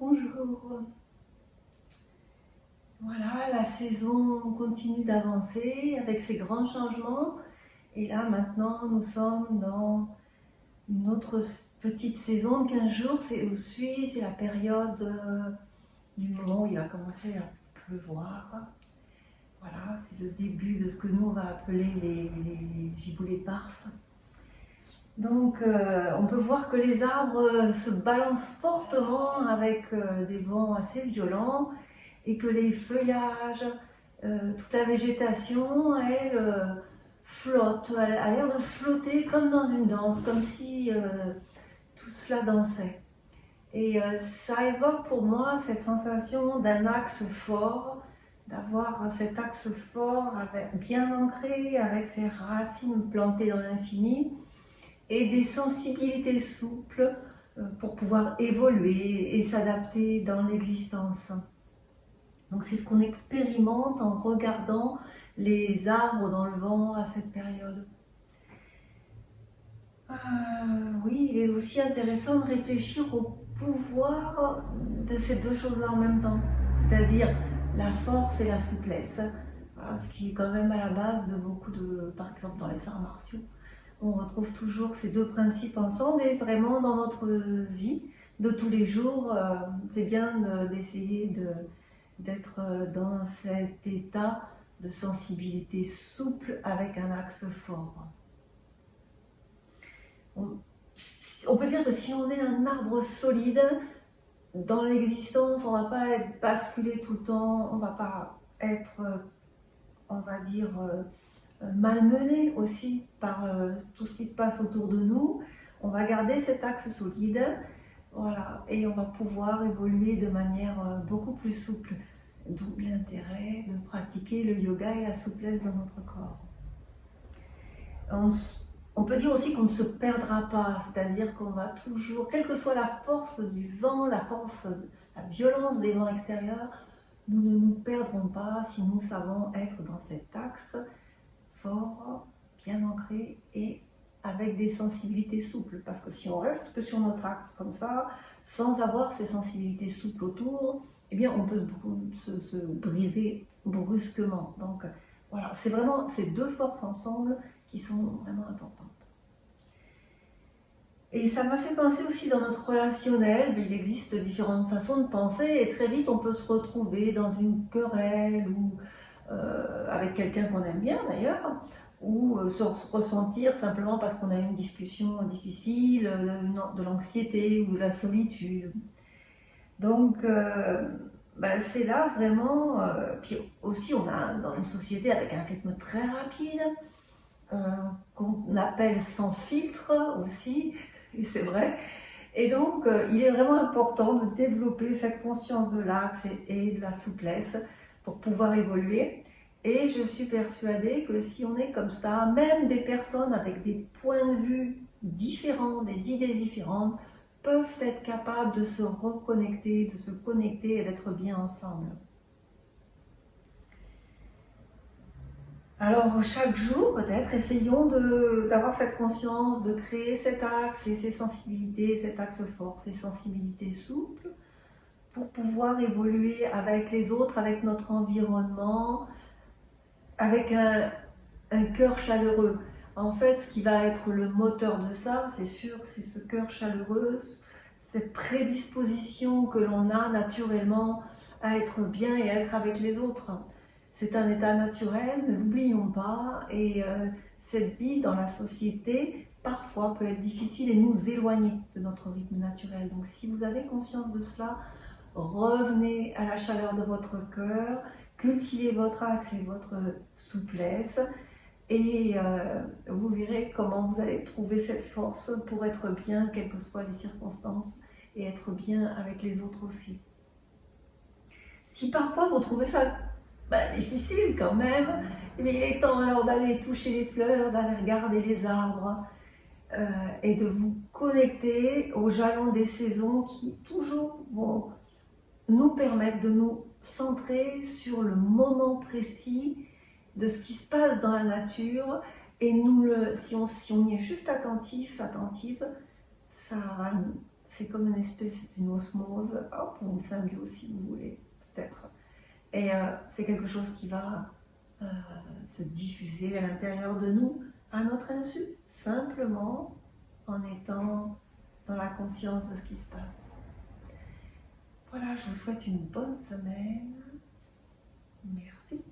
Bonjour. Voilà, la saison continue d'avancer avec ses grands changements. Et là, maintenant, nous sommes dans une autre petite saison de 15 jours. C'est la période du moment où il va commencer à pleuvoir. Voilà, c'est le début de ce que nous, on va appeler les giboulées de mars. Donc, on peut voir que les arbres se balancent fortement avec des vents assez violents et que les feuillages, toute la végétation, elle flotte, elle a l'air de flotter comme dans une danse, comme si tout cela dansait. Et ça évoque pour moi cette sensation d'un axe fort, d'avoir cet axe fort bien ancré, avec ses racines plantées dans l'infini, et des sensibilités souples pour pouvoir évoluer et s'adapter dans l'existence. Donc c'est ce qu'on expérimente en regardant les arbres dans le vent à cette période. Oui, il est aussi intéressant de réfléchir au pouvoir de ces deux choses-là en même temps, c'est-à-dire la force et la souplesse. Voilà, ce qui est quand même à la base de beaucoup de, par exemple dans les arts martiaux, on retrouve toujours ces deux principes ensemble et vraiment dans notre vie de tous les jours, c'est bien d'essayer d'être dans cet état de sensibilité souple avec un axe fort. On peut dire que si on est un arbre solide, dans l'existence, on ne va pas être basculé tout le temps, on ne va pas être, on va dire, malmené aussi par tout ce qui se passe autour de nous. On va garder cet axe solide, voilà, et on va pouvoir évoluer de manière beaucoup plus souple. D'où l'intérêt de pratiquer le yoga et la souplesse dans notre corps. On peut dire aussi qu'on ne se perdra pas, c'est-à-dire qu'on va toujours, quelle que soit la force du vent, la violence des vents extérieurs, nous ne nous perdrons pas si nous savons être dans cet axe fort, bien ancré et avec des sensibilités souples. Parce que si on reste que sur notre axe comme ça, sans avoir ces sensibilités souples autour, eh bien on peut se briser brusquement. Donc voilà, c'est vraiment ces deux forces ensemble qui sont vraiment importantes. Et ça m'a fait penser aussi dans notre relationnel, il existe différentes façons de penser et très vite on peut se retrouver dans une querelle ou avec quelqu'un qu'on aime bien d'ailleurs, ou se ressentir simplement parce qu'on a eu une discussion difficile, de l'anxiété ou de la solitude. Donc c'est là vraiment, puis aussi on a dans une société avec un rythme très rapide, qu'on appelle sans filtre aussi, et c'est vrai. Et donc, il est vraiment important de développer cette conscience de l'axe et de la souplesse pour pouvoir évoluer. Et je suis persuadée que si on est comme ça, même des personnes avec des points de vue différents, des idées différentes, peuvent être capables de se reconnecter, de se connecter et d'être bien ensemble. Alors chaque jour, peut-être, essayons d'avoir cette conscience, de créer cet axe et ces sensibilités, cet axe fort, ces sensibilités souples, pour pouvoir évoluer avec les autres, avec notre environnement, avec un cœur chaleureux. En fait, ce qui va être le moteur de ça, c'est sûr, c'est ce cœur chaleureux, cette prédisposition que l'on a naturellement à être bien et à être avec les autres. C'est un état naturel, ne l'oublions pas, et cette vie dans la société parfois peut être difficile et nous éloigner de notre rythme naturel. Donc si vous avez conscience de cela, revenez à la chaleur de votre cœur, cultivez votre axe et votre souplesse, et vous verrez comment vous allez trouver cette force pour être bien, quelles que soient les circonstances, et être bien avec les autres aussi. Si parfois vous trouvez ça difficile quand même, mais il est temps alors d'aller toucher les fleurs, d'aller regarder les arbres et de vous connecter aux jalons des saisons qui toujours vont nous permettre de nous centrer sur le moment précis de ce qui se passe dans la nature et si on y est juste attentive, c'est comme une espèce d'une osmose, hop, ou une symbiose si vous voulez, peut-être. Et c'est quelque chose qui va se diffuser à l'intérieur de nous, à notre insu, simplement en étant dans la conscience de ce qui se passe. Voilà, je vous souhaite une bonne semaine. Merci.